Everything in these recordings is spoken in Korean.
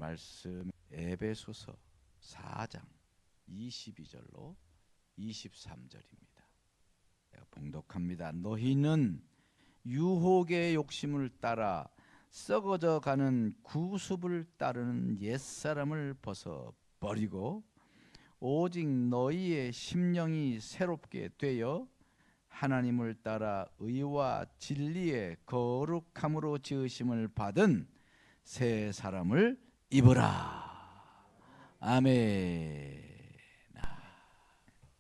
말씀 에베소서 4장 22절로 23절입니다. 제가 봉독합니다. 너희는 유혹의 욕심을 따라 썩어져 가는 구습을 따르는 옛사람을 벗어 버리고 오직 너희의 심령이 새롭게 되어 하나님을 따라 의와 진리의 거룩함으로 지으심을 받은 새 사람을 입으라. 아멘.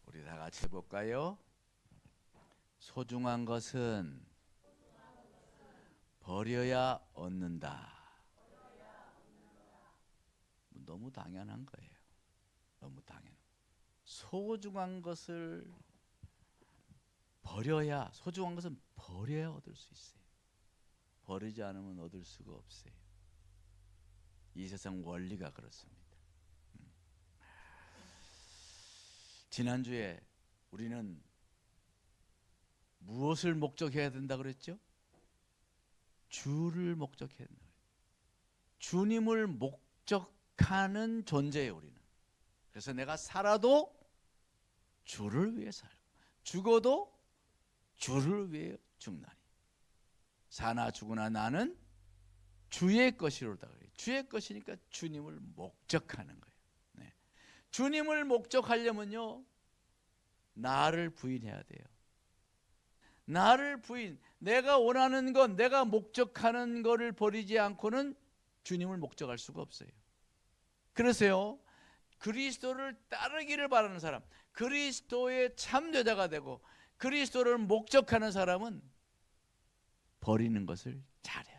우리 다 같이 해볼까요? 소중한 것은 버려야 얻는다. 너무 당연한 거예요. 너무 당연. 소중한 것을 버려야, 소중한 것은 버려야 얻을 수 있어요. 버리지 않으면 얻을 수가 없어요. 이 세상 원리가 그렇습니다. 지난주에 우리는 무엇을 목적해야 된다 그랬죠? 주를 목적해야 된다. 주님을 목적하는 존재예요, 우리는. 그래서 내가 살아도 주를 위해 살고 죽어도 주를 위해 죽나니 사나 죽으나 나는 주의 것이로다. 주의 것이니까 주님을 목적하는 거예요. 네. 주님을 목적하려면요, 나를 부인해야 돼요. 나를 부인, 내가 원하는 것, 내가 목적하는 것을 버리지 않고는 주님을 목적할 수가 없어요. 그래서요, 그리스도를 따르기를 바라는 사람, 그리스도의 참여자가 되고 그리스도를 목적하는 사람은 버리는 것을 잘해야 돼요.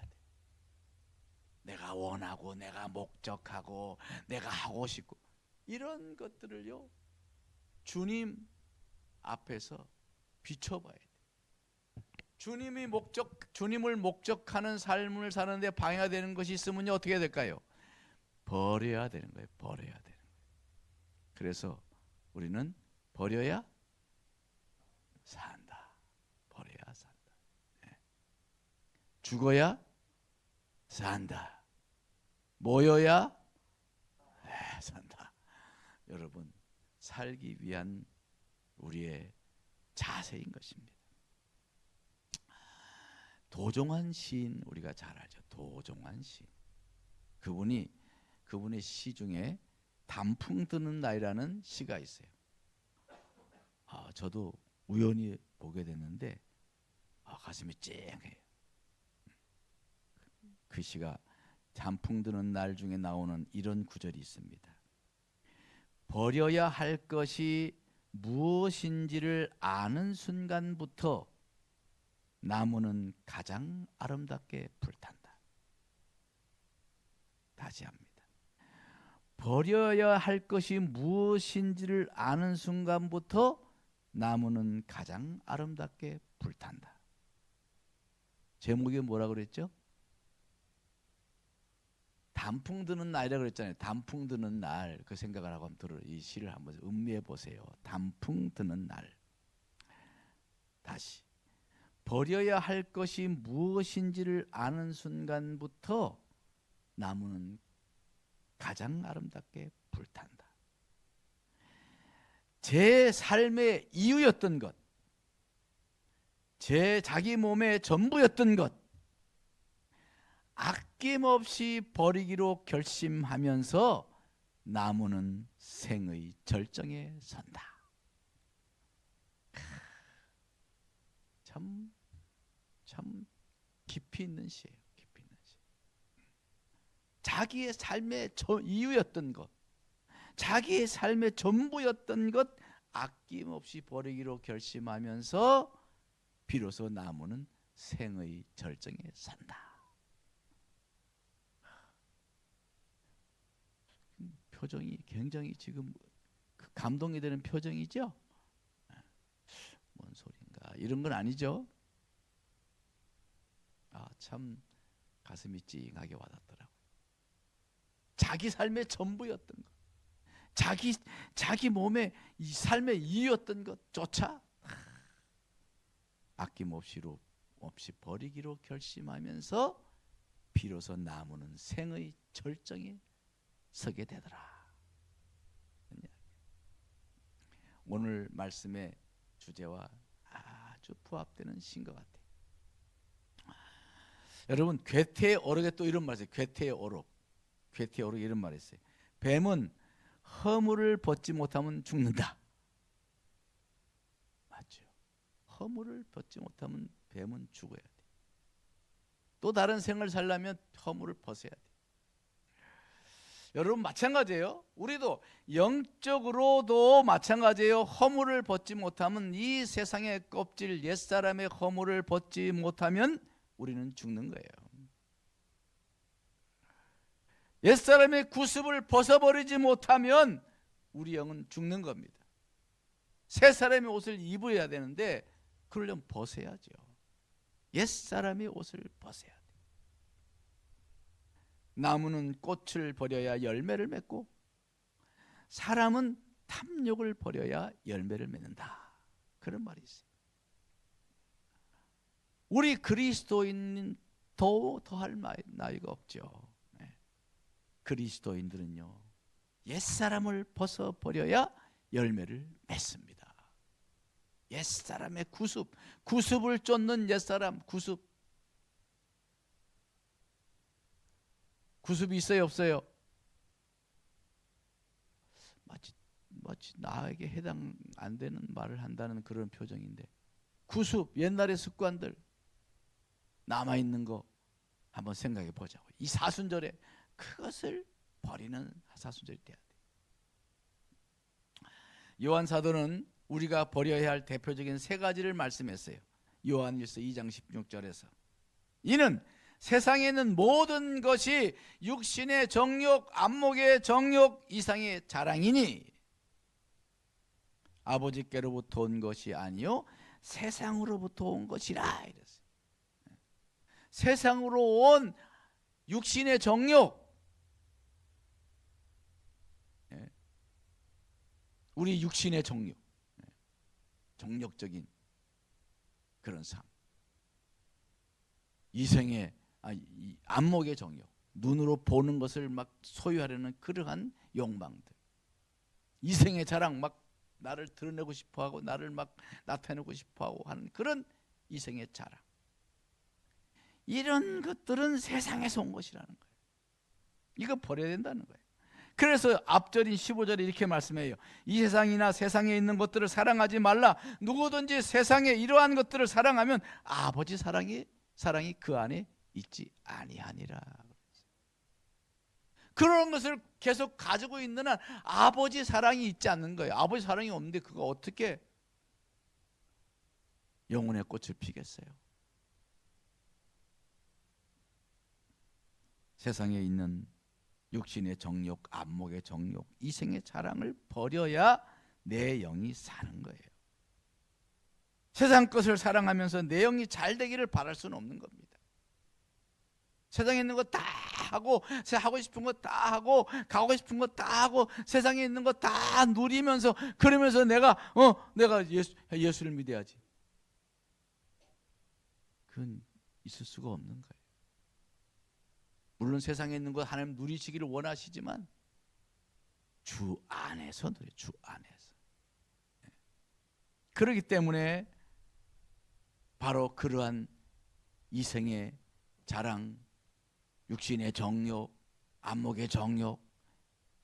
내가 원하고 내가 목적하고 내가 하고 싶고 이런 것들을요, 주님 앞에서 비춰봐야 돼요. 주님을 목적하는 삶을 사는데 방해가 되는 것이 있으면 어떻게 해야 될까요? 버려야 되는 거예요. 버려야 되는 거예요. 그래서 우리는 버려야 산다. 버려야 산다. 네. 죽어야 산다. 모여야 산다. 여러분, 살기 위한 우리의 자세인 것입니다. 도종환 시인 우리가 잘 알죠. 도종환 시인. 그분의 시 중에 단풍 드는 날이라는 시가 있어요. 저도 우연히 보게 됐는데 가슴이 찡해요. 그 시가 단풍 드는 날 중에 나오는 이런 구절이 있습니다. 버려야 할 것이 무엇인지를 아는 순간부터 나무는 가장 아름답게 불탄다. 다시 합니다. 버려야 할 것이 무엇인지를 아는 순간부터 나무는 가장 아름답게 불탄다. 제목이 뭐라 그랬죠? 단풍 드는 날이라고 그랬잖아요. 단풍 드는 날, 그 생각을 하고 한번 이 시를 한번 음미해 보세요. 단풍 드는 날. 다시. 버려야 할 것이 무엇인지를 아는 순간부터 나무는 가장 아름답게 불탄다. 제 삶의 이유였던 것, 자기 몸의 전부였던 것, 아낌없이 버리기로 결심하면서 나무는 생의 절정에 선다. 참 깊이 있는 시예요. 깊이 있는 시. 자기의 삶의 이유였던 것, 자기의 삶의 전부였던 것 아낌없이 버리기로 결심하면서 비로소 나무는 생의 절정에 선다. 표정이 굉장히 지금 감동이 되는 표정이죠? 뭔 소린가? 이런 건 아니죠? 참 가슴이 찡하게 와닿더라고요. 자기 삶의 전부였던 것, 자기 몸의 이 삶의 이유였던 것조차 아낌없이 버리기로 결심하면서 비로소 나무는 생의 절정에 서게 되더라. 오늘 말씀의 주제와 아주 부합되는 시인 것 같아요. 여러분, 괴테의 어록에 또 이런 말이 있어요. 괴테의 어록. 괴테의 어록에 이런 말이 있어요. 뱀은 허물을 벗지 못하면 죽는다. 맞죠? 허물을 벗지 못하면 뱀은 죽어야 돼. 또 다른 생을 살려면 허물을 벗어야 돼. 여러분 마찬가지예요. 우리도 영적으로도 마찬가지예요. 허물을 벗지 못하면, 이 세상의 껍질 옛사람의 허물을 벗지 못하면 우리는 죽는 거예요. 옛사람의 구습을 벗어버리지 못하면 우리 영은 죽는 겁니다. 새 사람의 옷을 입어야 되는데 그러려면 벗어야죠. 옛사람의 옷을 벗어야 돼. 나무는 꽃을 버려야 열매를 맺고 사람은 탐욕을 버려야 열매를 맺는다. 그런 말이 있어요. 우리 그리스도인은 더할 나위가 없죠. 그리스도인들은요, 옛사람을 벗어버려야 열매를 맺습니다. 옛사람의 구습을 쫓는 옛사람, 구습이 있어요, 없어요? 마치 나에게 해당 안 되는 말을 한다는 그런 표정인데, 구습, 옛날의 습관들 남아있는 거 한번 생각해 보자고. 이 사순절에 그것을 버리는 사순절이 돼야 돼. 요한 사도는 우리가 버려야 할 대표적인 세 가지를 말씀했어요. 요한일서 2장 16절에서 이는 세상에 있는 모든 것이 육신의 정욕, 안목의 정욕, 이상의 자랑이니 아버지께로부터 온 것이 아니요 세상으로부터 온 것이라 이랬어요. 세상으로 온 육신의 정욕, 우리 육신의 정욕, 정욕적인 그런 삶, 이생의 안목의 정욕, 눈으로 보는 것을 막 소유하려는 그러한 욕망들, 이생의 자랑, 막 나를 드러내고 싶어하고 나를 막 나타내고 싶어하고 하는 그런 이생의 자랑, 이런 것들은 세상에서 온 것이라는 거예요. 이거 버려야 된다는 거예요. 그래서 앞절인 15절에 이렇게 말씀해요. 이 세상이나 세상에 있는 것들을 사랑하지 말라. 누구든지 세상에 이러한 것들을 사랑하면 아버지 사랑이 그 안에 있지 아니하니라. 그런 것을 계속 가지고 있는 한 아버지 사랑이 있지 않는 거예요. 아버지 사랑이 없는데 그거 어떻게 영혼의 꽃을 피겠어요? 세상에 있는 육신의 정욕, 안목의 정욕, 이생의 자랑을 버려야 내 영이 사는 거예요. 세상 것을 사랑하면서 내 영이 잘 되기를 바랄 수는 없는 겁니다. 세상에 있는 거 다 하고, 하고 싶은 거 다 하고, 가고 싶은 거 다 하고, 세상에 있는 거 다 누리면서, 그러면서 내가 예수를 믿어야지. 그건 있을 수가 없는 거예요. 물론 세상에 있는 것 하나님 누리시기를 원하시지만 주 안에서 누려, 주 안에서. 그렇기 때문에 바로 그러한 이생의 자랑, 육신의 정욕, 안목의 정욕,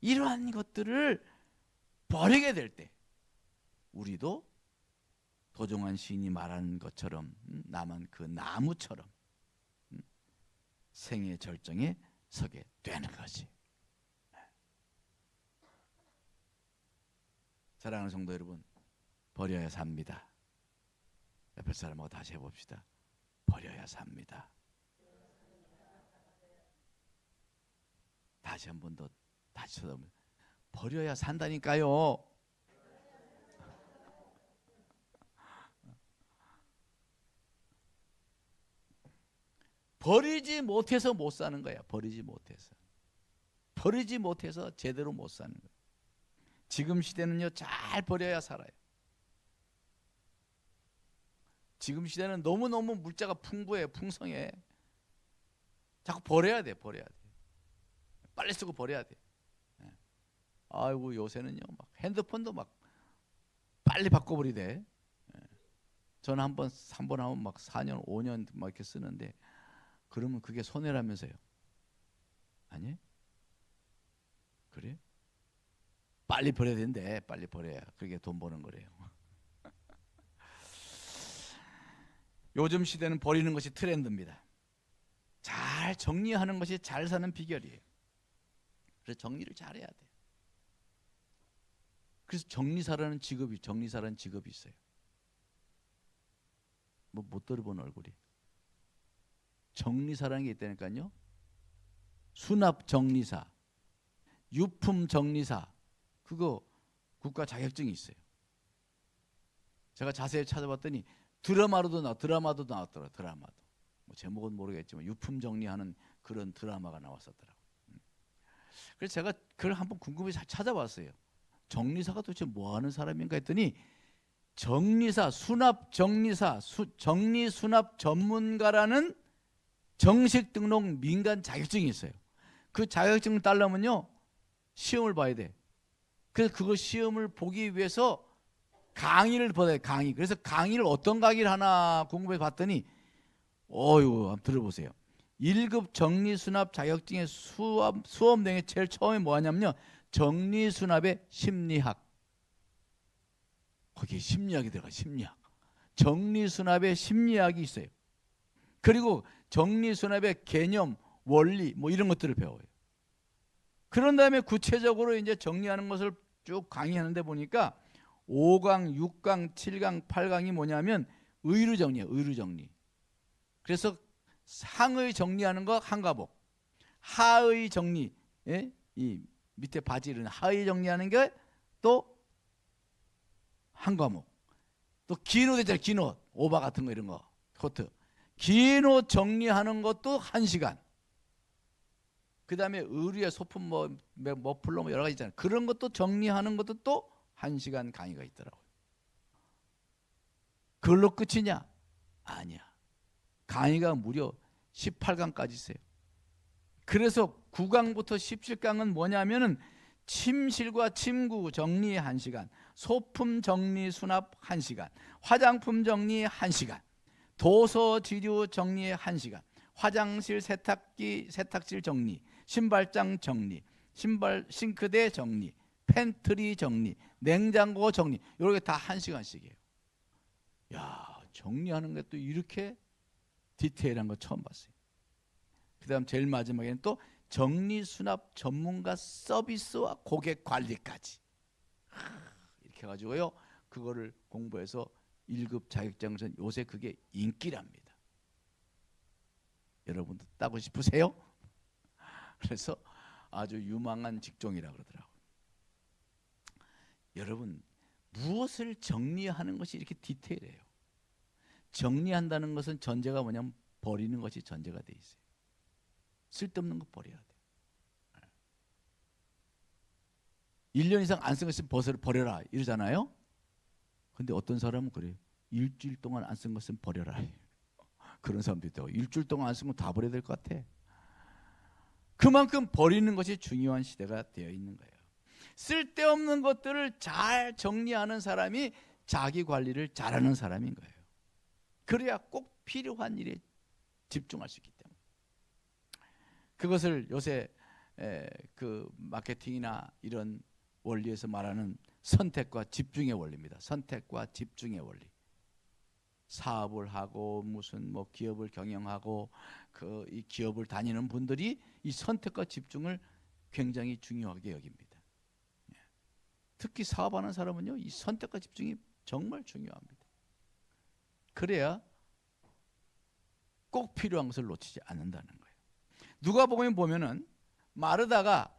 이러한 것들을 버리게 될 때 우리도 도종환 시인이 말하는 것처럼 나만 그 나무처럼 생의 절정에 서게 되는 거지. 사랑하는 성도 여러분, 버려야 삽니다. 옆에 사람하고 다시 해봅시다. 버려야 삽니다. 다시 한 번 더 다시 쳐다보면 버려야 산다니까요. 버리지 못해서 못 사는 거야. 버리지 못해서 제대로 못 사는 거야. 지금 시대는요, 잘 버려야 살아요. 지금 시대는 너무너무 물자가 풍부해, 풍성해. 자꾸 버려야 돼. 빨리 쓰고 버려야 돼. 아이고 요새는요 막 핸드폰도 막 빨리 바꿔버리대. 저는 한 번 하면 막 4년 5년 막 이렇게 쓰는데 그러면 그게 손해라면서요. 아니? 그래? 빨리 버려야 된대. 빨리 버려야 그게 돈 버는 거래요. 요즘 시대는 버리는 것이 트렌드입니다. 잘 정리하는 것이 잘 사는 비결이에요. 그래서 정리를 잘해야 돼. 그래서 정리사라는 직업이 있어요. 뭐 못 들어본 얼굴이. 정리사라는 게 있다니까요. 수납 정리사, 유품 정리사, 그거 국가 자격증이 있어요. 제가 자세히 찾아봤더니 드라마도 나왔더라고요. 드라마도. 뭐 제목은 모르겠지만 유품 정리하는 그런 드라마가 나왔었더라고요. 그래서 제가 그걸 한번 궁금해서 찾아봤어요. 정리사가 도대체 뭐 하는 사람인가 했더니 정리사, 수납 정리사, 정리 수납 전문가라는 정식 등록 민간 자격증이 있어요. 그 자격증을 따려면요 시험을 봐야 돼. 그래서 그거 시험을 보기 위해서 강의를 받아요. 강의. 그래서 강의를 어떤 강의를 하나 궁금해 봤더니 한번 들어보세요. 1급 정리수납 자격증의 수업 내용에 제일 처음에 뭐 하냐면요 정리수납의 심리학. 거기에 심리학이 들어가. 심리학. 정리수납의 심리학이 있어요. 그리고 정리수납의 개념, 원리 뭐 이런 것들을 배워요. 그런 다음에 구체적으로 이제 정리하는 것을 쭉 강의하는데 보니까 5강, 6강, 7강, 8강이 뭐냐면 의류 정리예요. 의류 정리. 그래서 상의 정리하는 거 한 과목, 하의 정리, 이 밑에 바지를 하의 정리하는 게 또 한 과목. 또 긴 옷 있잖아요. 긴 옷, 오바 같은 거 이런 거, 코트. 긴 옷 정리하는 것도 1시간. 그 다음에 의류의 소품 머플러 여러 가지 있잖아요. 그런 것도 정리하는 것도 또 1시간 강의가 있더라고요. 그걸로 끝이냐? 아니야. 강의가 무려 18강까지 있어요. 그래서 9강부터 17강은 뭐냐면은 침실과 침구 정리 1시간, 소품 정리 수납 1시간, 화장품 정리 1시간, 도서 지류 정리 1시간, 화장실 세탁기 세탁실 정리, 신발장 정리, 신발 싱크대 정리, 팬트리 정리, 냉장고 정리, 이렇게 다 1시간씩이에요. 야, 정리하는 게 또 이렇게 디테일한 거 처음 봤어요. 그 다음 제일 마지막에는 또 정리수납 전문가 서비스와 고객 관리까지 이렇게 해가지고요 그거를 공부해서 1급 자격증을 요새 그게 인기랍니다. 여러분도 따고 싶으세요? 그래서 아주 유망한 직종이라고 그러더라고요. 여러분 무엇을 정리하는 것이 이렇게 디테일해요. 정리한다는 것은 전제가 뭐냐면 버리는 것이 전제가 돼 있어요. 쓸데없는 거 버려야 돼요. 1년 이상 안 쓴 거 있으면 버려라 이러잖아요. 근데 어떤 사람은 그래요. 일주일 동안 안 쓴 것은 버려라. 그런 사람도 있다고. 일주일 동안 안 쓴 거 다 버려야 될 것 같아. 그만큼 버리는 것이 중요한 시대가 되어 있는 거예요. 쓸데없는 것들을 잘 정리하는 사람이 자기 관리를 잘하는 사람인 거예요. 그래야 꼭 필요한 일에 집중할 수 있기 때문에. 그것을 요새 그 마케팅이나 이런 원리에서 말하는 선택과 집중의 원리입니다. 선택과 집중의 원리. 사업을 하고 무슨 뭐 기업을 경영하고 이 기업을 다니는 분들이 이 선택과 집중을 굉장히 중요하게 여깁니다. 특히 사업하는 사람은요, 이 선택과 집중이 정말 중요합니다. 그래야 꼭 필요한 것을 놓치지 않는다는 거예요. 누가복음에 보면은 마르다가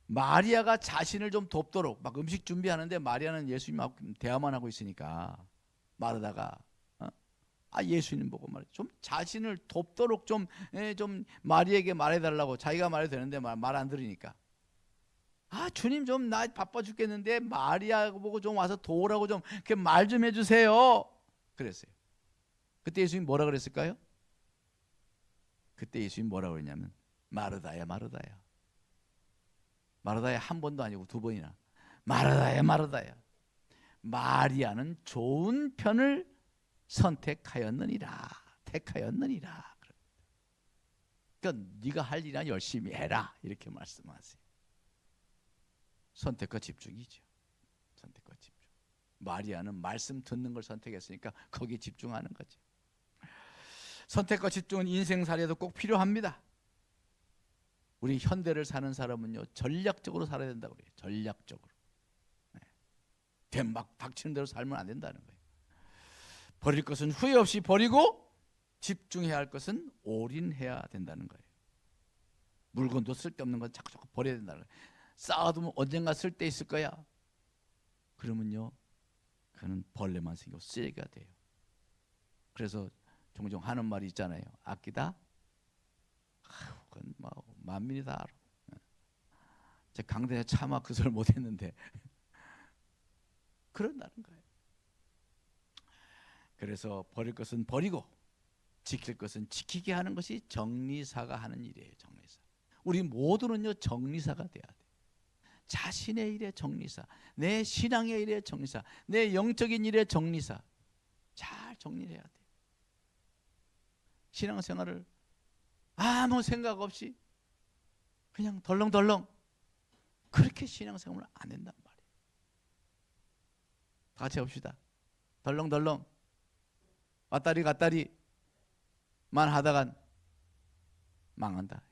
마리아가 자신을 좀 돕도록 막 음식 준비하는데 마리아는 예수님하고 대화만 하고 있으니까 마르다가 예수님 보고 말해 좀 자신을 돕도록 좀 마리아에게 말해달라고 자기가 말해도 되는데 말 안 들으니까 주님 좀 나 바빠 죽겠는데 마리아 보고 좀 와서 도우라고 좀 이렇게 말 좀 해주세요 그랬어요. 그때 예수님 뭐라 그랬을까요? 그때 예수님 뭐라 그랬냐면 마르다야 마르다야 마르다야 한 번도 아니고 두 번이나. 마르다야 마르다야, 마리아는 좋은 편을 선택하였느니라. 택하였느니라. 그러니까 네가 할 일이나 열심히 해라, 이렇게 말씀하세요. 선택과 집중이죠. 선택과 집중. 마리아는 말씀 듣는 걸 선택했으니까 거기에 집중하는 거죠. 선택과 집중은 인생살이에도 꼭 필요합니다. 우리 현대를 사는 사람은요, 전략적으로 살아야 된다고 그래요. 전략적으로. 막 닥치는 대로 살면 안 된다는 거예요. 버릴 것은 후회 없이 버리고 집중해야 할 것은 올인해야 된다는 거예요. 물건도 쓸데없는 건 자꾸 버려야 된다는 거예요. 쌓아두면 언젠가 쓸 데 있을 거야. 그러면요, 그는 벌레만 생기고 쓰레기가 돼요. 그래서 종종 하는 말이 있잖아요. 아끼다? 그건 뭐 만민이 다 알아. 제 강대에 차마 그 소리를 못했는데 그런다는 거예요. 그래서 버릴 것은 버리고 지킬 것은 지키게 하는 것이 정리사가 하는 일이에요. 정리사. 우리 모두는요, 정리사가 돼야 돼. 자신의 일의 정리사, 내 신앙의 일의 정리사, 내 영적인 일의 정리사. 잘 정리를 해야 돼. 신앙생활을 아무 생각 없이 그냥 덜렁덜렁, 그렇게 신앙생활을 안 된단 말이에요. 다 같이 해봅시다. 덜렁덜렁, 왔다리 갔다리만 하다간 망한다.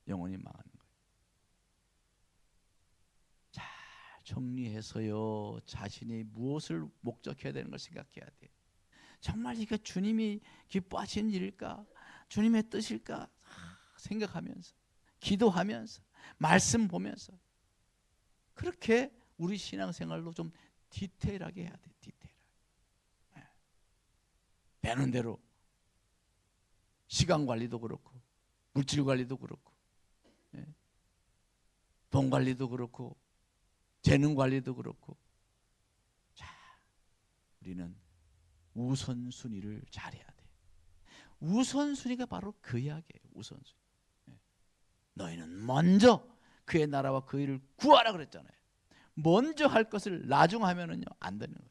영원히 망하는 거예요. 잘 정리해서요, 자신이 무엇을 목적해야 되는 걸 생각해야 돼요. 정말 이게 주님이 기뻐하시는 일일까? 주님의 뜻일까? 생각하면서, 기도하면서, 말씀 보면서, 그렇게 우리 신앙생활로 좀 디테일하게 해야 돼. 디테일하게. 되는 대로 시간 관리도 그렇고, 물질 관리도 그렇고, 돈 관리도 그렇고, 재능 관리도 그렇고. 자, 우리는 우선순위를 잘해야 돼. 우선순위가 바로 그 이야기예요. 우선순위. 너희는 먼저 그의 나라와 그 일을 구하라 그랬잖아요. 먼저 할 것을 나중 하면은요, 안 되는 거예요.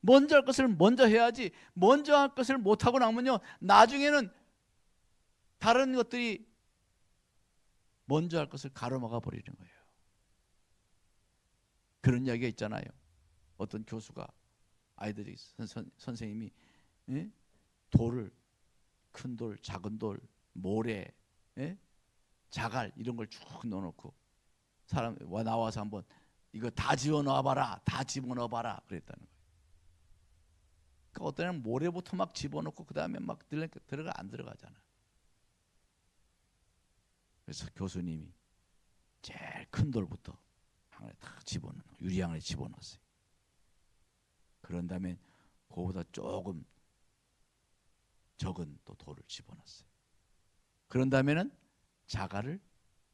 먼저 할 것을 먼저 해야지, 먼저 할 것을 못 하고 나면요, 나중에는 다른 것들이 먼저 할 것을 가로막아 버리는 거예요. 그런 이야기가 있잖아요. 어떤 교수가, 아이들이 선생님이 돌을, 큰 돌, 작은 돌, 모래, 자갈 이런 걸 쭉 넣어놓고 사람 나와서 한번 이거 다 집어넣어봐라, 다 집어넣어봐라 그랬다는 거예요. 그러니까 어떤 애는 모래부터 막 집어넣고 그 다음에 막 들어가 안 들어가잖아. 그래서 교수님이 제일 큰 돌부터 항아리에 딱 집어넣어, 유리항아리에 집어넣었어요. 그런 다음에 그거보다 조금 적은 또 돌을 집어넣었어요. 그런 다음에는 자갈을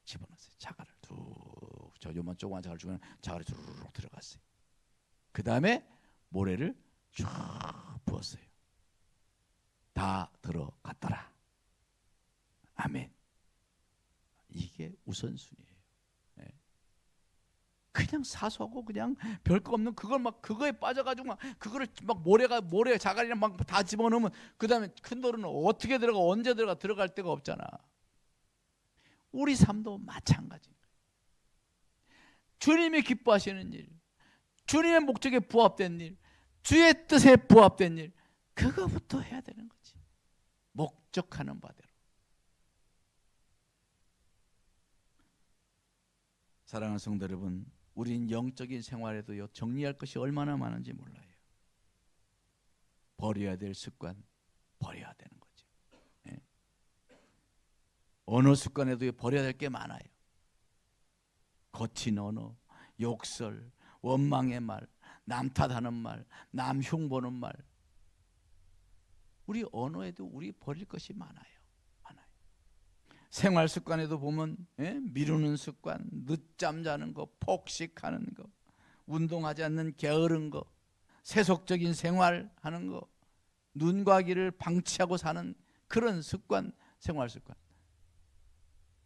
집어넣었어요. 자갈을 툭, 저 요만 조그만 자갈을 주면 자갈이 주르륵 들어갔어요. 그 다음에 모래를 쫙 부었어요. 다 들어갔더라. 아멘. 이게 우선순위예요. 그냥 사소하고 그냥 별거 없는 그걸 막 그거에 빠져가지고 막 그거를 막 모래 자갈이랑 막 다 집어넣으면 그 다음에 큰 돌은 어떻게 들어가, 언제 들어갈 데가 없잖아. 우리 삶도 마찬가지입니다. 주님이 기뻐하시는 일, 주님의 목적에 부합된 일, 주의 뜻에 부합된 일, 그거부터 해야 되는 거지. 목적하는 바대로. 사랑하는 성도 여러분, 우린 영적인 생활에도요, 정리할 것이 얼마나 많은지 몰라요. 버려야 될 습관, 버려야 되는 거죠. 언어 습관에도 버려야 될 게 많아요. 거친 언어, 욕설, 원망의 말, 남 탓하는 말, 남 흉보는 말. 우리 언어에도 우리 버릴 것이 많아요. 생활 습관에도 보면 미루는 습관, 늦잠 자는 거, 폭식하는 거, 운동하지 않는 게으른 거, 세속적인 생활하는 거, 눈과 귀를 방치하고 사는 그런 습관, 생활 습관.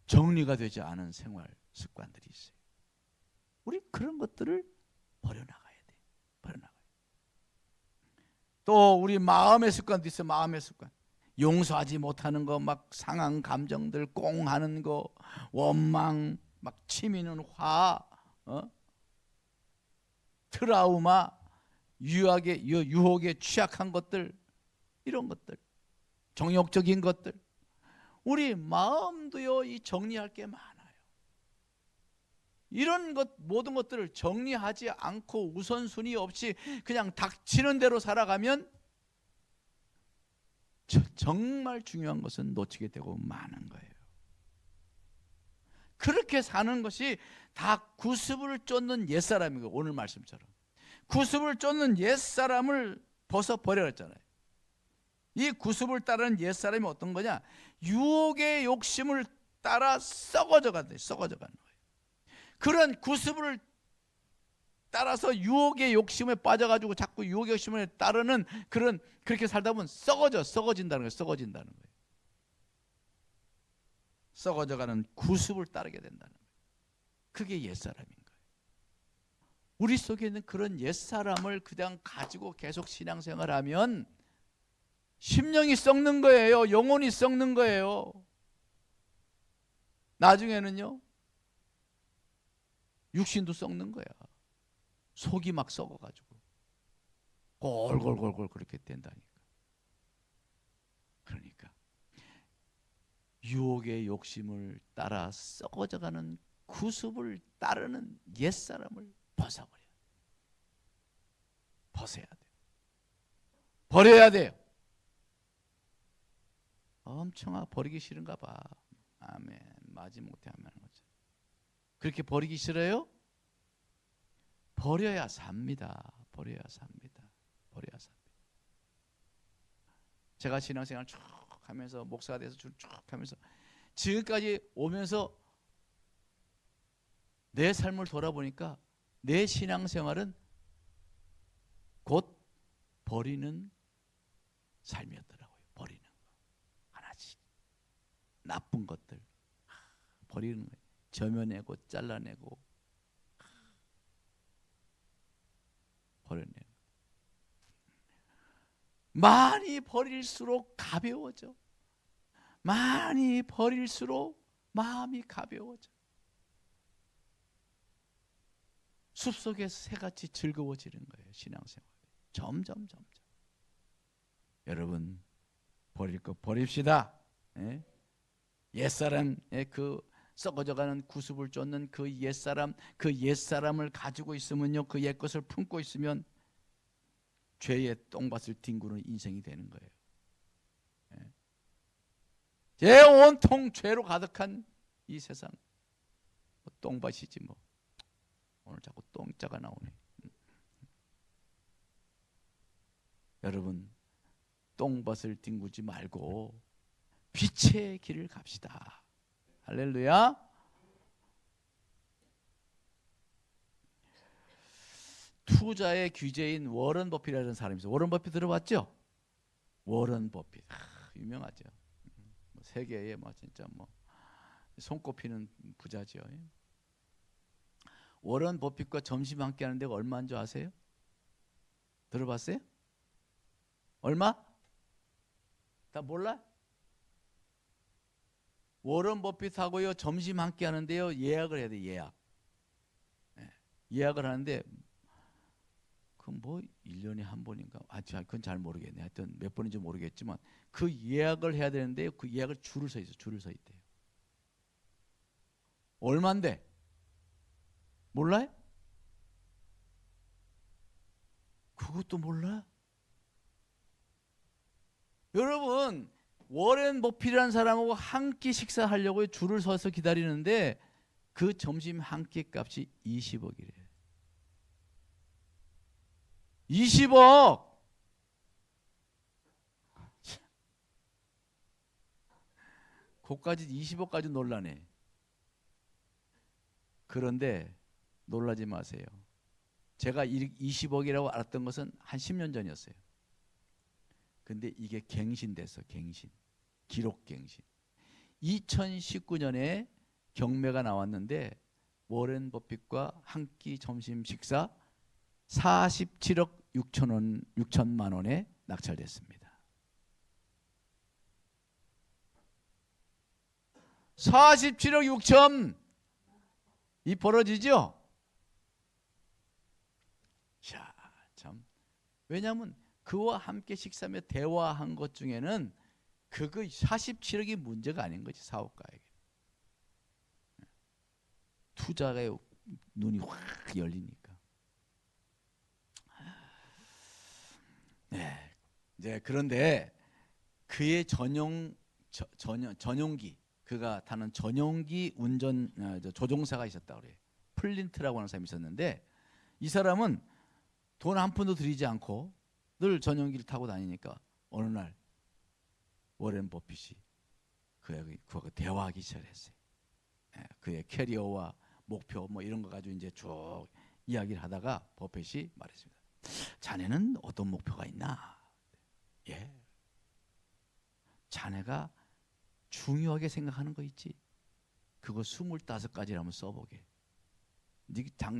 정리가 되지 않은 생활 습관들이 있어요. 우리 그런 것들을 버려나가야 돼. 버려나가야 돼. 또 우리 마음의 습관도 있어요. 마음의 습관. 용서하지 못하는 거, 막 상한 감정들 꽁하는 거, 원망, 막 치미는 화, 트라우마, 유혹에 취약한 것들, 이런 것들, 정욕적인 것들. 우리 마음도요, 이 정리할 게 많아요. 이런 것, 모든 것들을 정리하지 않고 우선순위 없이 그냥 닥치는 대로 살아가면 정말 중요한 것은 놓치게 되고 마는 거예요. 그렇게 사는 것이 다 구습을 쫓는 옛사람이고, 오늘 말씀처럼 구습을 쫓는 옛사람을 벗어버려야 했잖아요. 이 구습을 따르는 옛사람이 어떤 거냐? 유혹의 욕심을 따라 썩어져 간다. 썩어져 가는 거예요. 그런 구습을 따라서 유혹의 욕심에 빠져가지고 자꾸 유혹의 욕심을 따르는 그렇게 살다 보면 썩어진다는 거예요. 썩어진다는 거예요. 썩어져가는 구습을 따르게 된다는 거예요. 그게 옛사람인 거예요. 우리 속에 있는 그런 옛사람을 그냥 가지고 계속 신앙생활하면 심령이 썩는 거예요. 영혼이 썩는 거예요. 나중에는요, 육신도 썩는 거야. 속이 막 썩어가지고 골골골골 그렇게 된다니까. 그러니까 유혹의 욕심을 따라 썩어져가는 구습을 따르는 옛사람을 벗어버려야 돼. 벗어야 돼. 버려야 돼요. 엄청 버리기 싫은가 봐. 아멘. 마지못해 하면 거죠. 그렇게 버리기 싫어요? 버려야 삽니다. 버려야 삽니다. 버려야 삽니다. 제가 신앙생활 쭉 하면서, 목사가 돼서 쭉 하면서 지금까지 오면서 내 삶을 돌아보니까 내 신앙생활은 곧 버리는 삶이었더라고요. 버리는 거 하나씩, 나쁜 것들 버리는 거예요. 저면내고 잘라내고 버려내는. 많이 버릴수록 가벼워져. 많이 버릴수록 마음이 가벼워져. 숲속에서 새같이 즐거워지는 거예요. 신앙생활 점점. 여러분, 버릴 거 버립시다. 예? 옛사람의 그 썩어져가는 구습을 쫓는 그 옛사람을 가지고 있으면요, 그 옛것을 품고 있으면 죄의 똥밭을 뒹구는 인생이 되는 거예요. 제 온통 죄로 가득한 이 세상, 똥밭이지 뭐. 오늘 자꾸 똥자가 나오네. 여러분, 똥밭을 뒹구지 말고 빛의 길을 갑시다. 할렐루야. 투자의 규제인 워런 버핏이라는 사람이 있어요. 워런 버핏 들어봤죠? 워런 버핏, 유명하죠. 세계에 진짜 손꼽히는 부자죠. 워런 버핏과 점심 함께 하는 데가 얼마인 줄 아세요? 들어봤어요? 얼마? 다 몰라? 워런 버핏하고요 점심 함께 하는데요, 예약을 해야 돼. 예약을 하는데 그 1년에 한 번인가? 그건 잘 모르겠네. 하여튼 몇 번인지 모르겠지만 그 예약을 해야 되는데 그 예약을 줄을 서 있대요. 얼마인데? 몰라요? 그것도 몰라? 여러분, 워렌 버핏이라는 사람하고 한 끼 식사하려고 줄을 서서 기다리는데 그 점심 한 끼 값이 20억이래요. 20억! 그까지 20억까지 놀라네. 그런데 놀라지 마세요. 제가 20억이라고 알았던 것은 한 10년 전이었어요. 근데 이게 갱신됐어. 기록 갱신. 2019년에 경매가 나왔는데 워렌 버핏과 한 끼 점심 식사 47억 6천만 원에 낙찰됐습니다. 47억 6천 이 벌어지죠? 자, 참. 왜냐하면 그와 함께 식사며 대화한 것 중에는 그거 47억이 문제가 아닌 거지, 사업가에게. 투자에 눈이 확 열리니까. 네. 이제 그런데 그의 전용기, 그가 타는 전용기 운전 조종사가 있었다 그래요. 플린트라고 하는 사람이 있었는데 이 사람은 돈 한 푼도 들이지 않고 늘 전용기를 타고 다니니까 어느 날 워렌 버핏이 그하고 대화하기 시작했어요. 그의 캐리어와 목표 뭐 이런 거 가지고 이제 쭉 이야기를 하다가 버핏이 말했습니다. 자네는 어떤 목표가 있나? 예. 자네가 중요하게 생각하는 거 있지? 그거 25가지를 한번 써보게.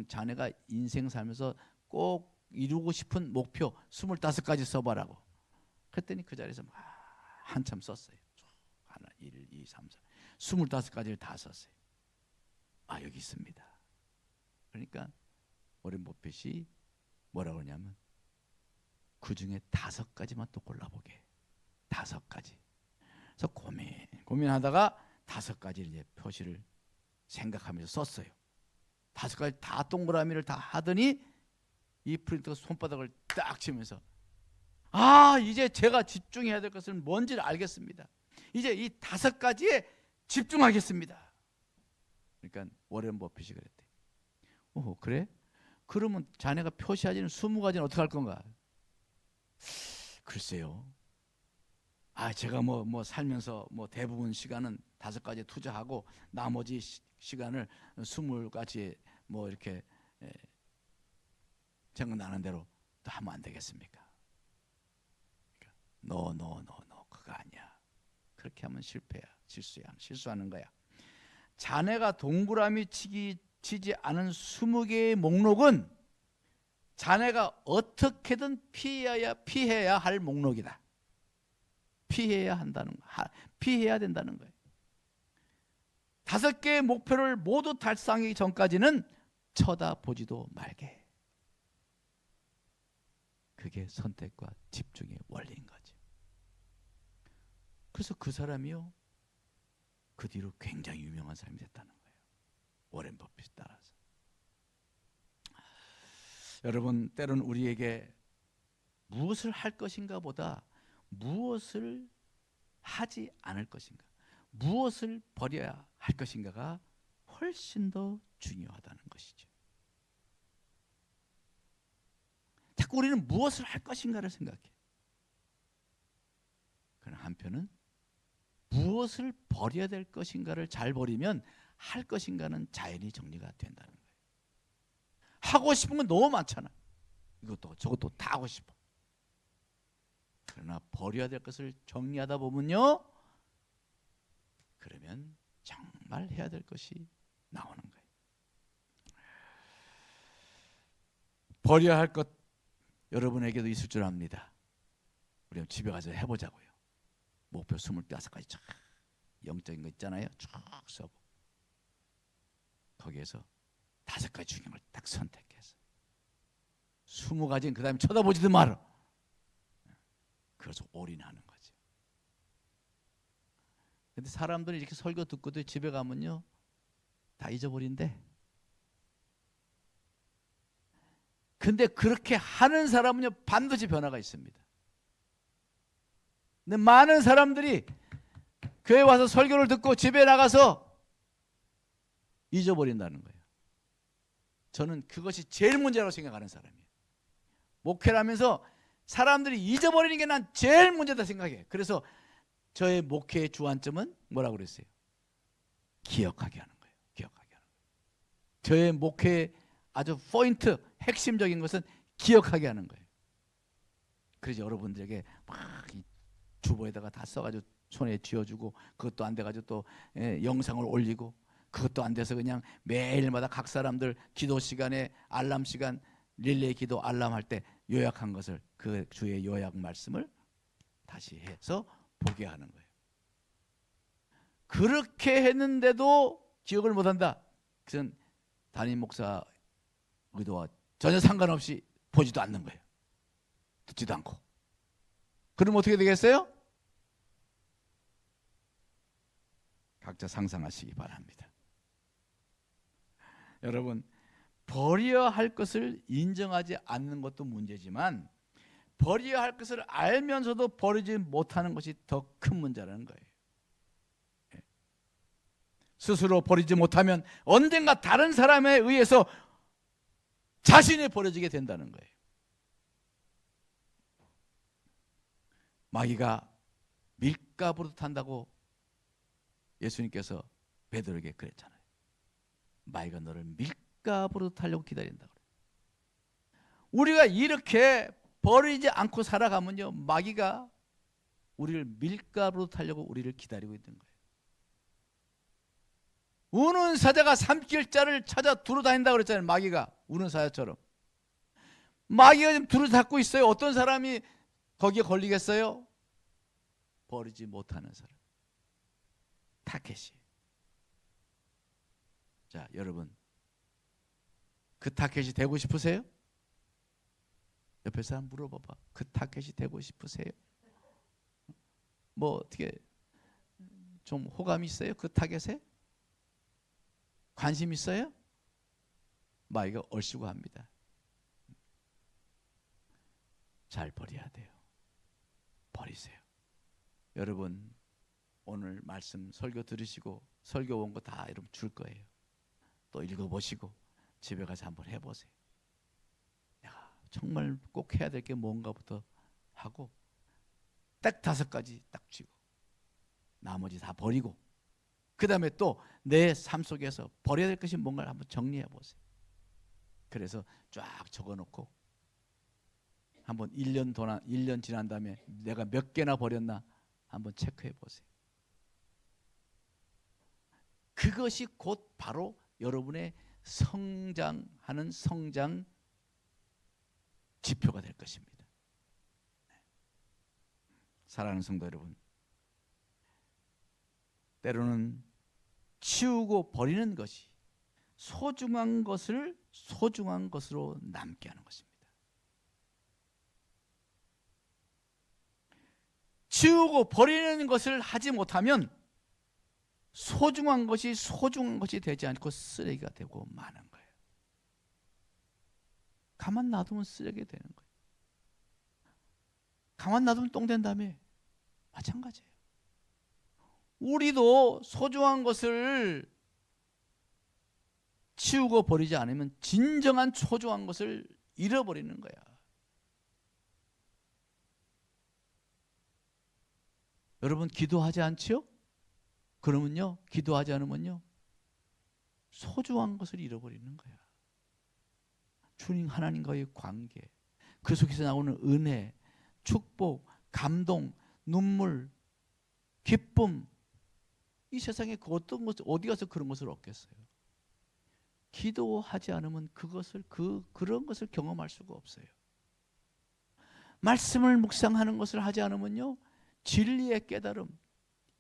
자네가 인생 살면서 꼭 이루고 싶은 목표 25가지 써봐라고. 그랬더니 그 자리에서 막 한참 썼어요. 하나, 1, 2, 3, 4 25가지를 다 썼어요. 아, 여기 있습니다. 그러니까 워렌 버핏이 뭐라고 하냐면 그 중에 5가지만 또 골라보게. 5가지. 그래서 고민하다가 5가지를 이제 표시를 생각하면서 썼어요. 5가지 다 동그라미를 다 하더니 이 프린터가 손바닥을 딱 치면서 아, 이제 제가 집중해야 될 것은 뭔지를 알겠습니다. 이제 이 5가지에 집중하겠습니다. 그러니까 워렌 버핏이 그랬대. 오, 그래? 그러면 자네가 표시하지는 20가지는 어떻게 할 건가? 글쎄요. 아, 제가 뭐 살면서 뭐 대부분 시간은 5가지에 투자하고 나머지 시간을 20가지에 뭐 이렇게 생각나는 대로 또 하면 안 되겠습니까? 그러니까, 그거 아니야. 그렇게 하면 실패야, 실수하는 거야. 자네가 동그라미 치지 않은 20개의 목록은 자네가 어떻게든 피해야 할 목록이다. 피해야 된다는 거예요. 5개의 목표를 모두 달성하기 전까지는 쳐다보지도 말게. 그게 선택과 집중의 원리인 거지. 그래서 그 사람이요, 그 뒤로 굉장히 유명한 사람이 됐다는 거예요. 워렌 버핏 따라서. 여러분, 때로는 우리에게 무엇을 할 것인가 보다 무엇을 하지 않을 것인가, 무엇을 버려야 할 것인가가 훨씬 더 중요하다는 것이죠. 자꾸 우리는 무엇을 할 것인가를 생각해. 그러나 한편은 무엇을 버려야 될 것인가를 잘 버리면 할 것인가는 자연히 정리가 된다는 거예요. 하고 싶은 건 너무 많잖아. 이것도 저것도 다 하고 싶어. 그러나 버려야 될 것을 정리하다 보면요, 그러면 정말 해야 될 것이 나오는 거예요. 버려야 할 것 여러분에게도 있을 줄 압니다. 우리 집에 가서 해보자고요. 목표 25가지 쫙 영적인 거 있잖아요. 쭉 써보. 거기에서 5가지 중요한 걸 딱 선택해서 20가지는 그 다음에 쳐다보지도 말아. 그래서 올인하는 거죠. 근데 사람들이 이렇게 설교 듣고도 집에 가면요, 다 잊어버린대. 근데 그렇게 하는 사람은요, 반드시 변화가 있습니다. 근데 많은 사람들이 교회 와서 설교를 듣고 집에 나가서 잊어버린다는 거예요. 저는 그것이 제일 문제라고 생각하는 사람이에요. 목회를 하면서 사람들이 잊어버리는 게 난 제일 문제다 생각해. 그래서 저의 목회의 주안점은 뭐라고 그랬어요? 기억하게 하는 거예요. 기억하게 하는 거예요. 저의 목회의 아주 포인트, 핵심적인 것은 기억하게 하는 거예요. 그래서 여러분들에게 막 주보에다가 다 써가지고 손에 쥐어주고, 그것도 안 돼가지고 또 영상을 올리고, 그것도 안 돼서 그냥 매일마다 각 사람들 기도 시간에 알람 시간 릴레이 기도 알람 할 때 요약한 것을 그 주의 요약 말씀을 다시 해서 보게 하는 거예요. 그렇게 했는데도 기억을 못한다. 그건 담임 목사 의도와 전혀 상관없이 보지도 않는 거예요. 듣지도 않고. 그럼 어떻게 되겠어요? 각자 상상하시기 바랍니다. 여러분, 버려야 할 것을 인정하지 않는 것도 문제지만 버려야 할 것을 알면서도 버리지 못하는 것이 더 큰 문제라는 거예요. 스스로 버리지 못하면 언젠가 다른 사람에 의해서 자신이 버려지게 된다는 거예요. 마귀가 밀가부로 탄다고 예수님께서 베드로에게 그랬잖아요. 마귀가 너를 밀가부로 타려고 기다린다고. 우리가 이렇게 버리지 않고 살아가면요, 마귀가 우리를 밀가부로 타려고 우리를 기다리고 있는 거예요. 우는 사자가 삼킬 자를 찾아 두루 다닌다고 그랬잖아요. 마귀가 우는 사자처럼. 마귀가 지금 두루 잡고 있어요. 어떤 사람이 거기에 걸리겠어요? 버리지 못하는 사람. 타켓이. 자, 여러분, 그 타켓이 되고 싶으세요? 옆에 사람 물어봐봐. 그 타켓이 되고 싶으세요? 뭐 어떻게 좀 호감이 있어요? 그 타겟에? 관심 있어요? 마귀가 얼씨구 합니다. 잘 버려야 돼요. 버리세요. 여러분, 오늘 말씀 설교 들으시고 설교 온 거 다 여러분 줄 거예요. 또 읽어보시고 집에 가서 한번 해보세요. 내가 정말 꼭 해야 될 게 뭔가부터 하고 딱 5가지 딱 쥐고 나머지 다 버리고 그 다음에 또 내 삶 속에서 버려야 될 것이 뭔가를 한번 정리해 보세요. 그래서 쫙 적어놓고 한번 1년 지난 다음에 내가 몇 개나 버렸나 한번 체크해 보세요. 그것이 곧 바로 여러분의 성장하는 성장 지표가 될 것입니다. 사랑하는 성도 여러분, 때로는 치우고 버리는 것이 소중한 것을 소중한 것으로 남게 하는 것입니다. 치우고 버리는 것을 하지 못하면 소중한 것이 소중한 것이 되지 않고 쓰레기가 되고 마는 거예요. 가만 놔두면 쓰레기가 되는 거예요. 가만 놔두면 똥 된 다음에 마찬가지예요. 우리도 소중한 것을 치우고 버리지 않으면 진정한 소중한 것을 잃어버리는 거야. 여러분 기도하지 않지요? 그러면요, 기도하지 않으면요 소중한 것을 잃어버리는 거야. 주님 하나님과의 관계, 그 속에서 나오는 은혜, 축복, 감동, 눈물, 기쁨, 이 세상에 그 어떤 것 어디 가서 그런 것을 얻겠어요? 기도하지 않으면 그런 것을 경험할 수가 없어요. 말씀을 묵상하는 것을 하지 않으면요 진리의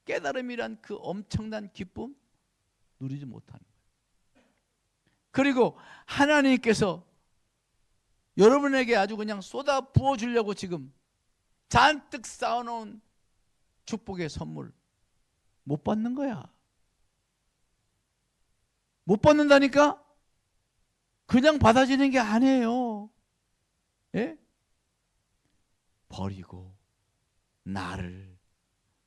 깨달음이란 그 엄청난 기쁨 누리지 못하는 거예요. 그리고 하나님께서 여러분에게 아주 그냥 쏟아 부어 주려고 지금 잔뜩 쌓아놓은 축복의 선물 못 받는 거야. 못 받는다니까? 그냥 받아지는 게 아니에요. 예? 버리고 나를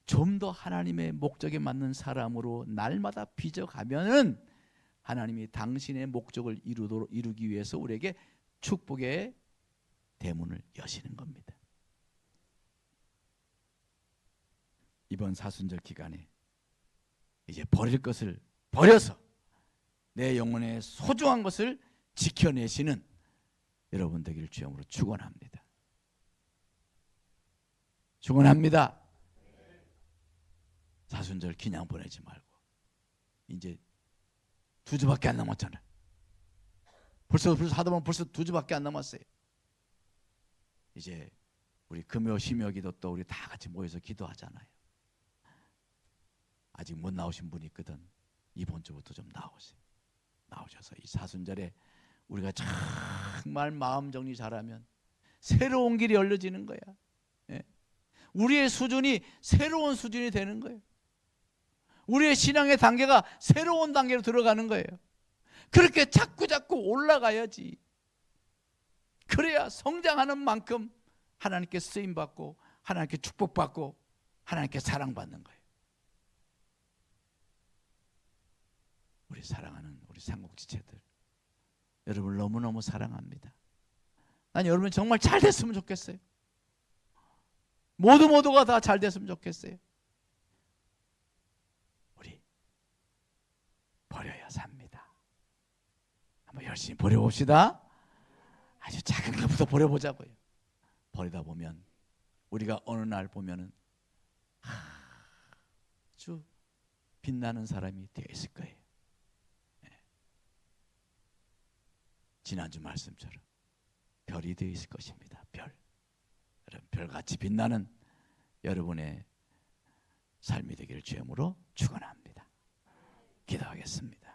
좀 더 하나님의 목적에 맞는 사람으로 날마다 빚어가면은 하나님이 당신의 목적을 이루기 위해서 우리에게 축복의 대문을 여시는 겁니다. 이번 사순절 기간에 이제 버릴 것을 버려서 내 영혼의 소중한 것을 지켜내시는 여러분 되기를 주님으로 축원합니다. 축원합니다. 사순절 그냥 보내지 말고 이제 두 주밖에 안 남았잖아요. 벌써 하다 보면 벌써 두 주밖에 안 남았어요. 이제 우리 금요 심요 기도 또 우리 다 같이 모여서 기도하잖아요. 아직 못 나오신 분이 있거든. 이번 주부터 좀 나오세요. 나오셔서 이 사순절에 우리가 정말 마음 정리 잘하면 새로운 길이 열려지는 거야. 예. 우리의 수준이 새로운 수준이 되는 거예요. 우리의 신앙의 단계가 새로운 단계로 들어가는 거예요. 그렇게 자꾸 올라가야지. 그래야 성장하는 만큼 하나님께 쓰임받고 하나님께 축복받고 하나님께 사랑받는 거예요. 우리 사랑하는 우리 삼국지체들, 여러분을 너무너무 사랑합니다. 난 여러분 정말 잘 됐으면 좋겠어요. 모두가 다 잘 됐으면 좋겠어요. 우리 버려야 삽니다. 한번 열심히 버려봅시다. 아주 작은 것부터 버려보자고요. 버리다 보면 우리가 어느 날 보면은 아주 빛나는 사람이 되어 있을 거예요. 지난주 말씀처럼 별이 되어 있을 것입니다. 별. 여러분, 별같이 빛나는 여러분의 삶이 되기를 주님으로 축원합니다. 기도하겠습니다.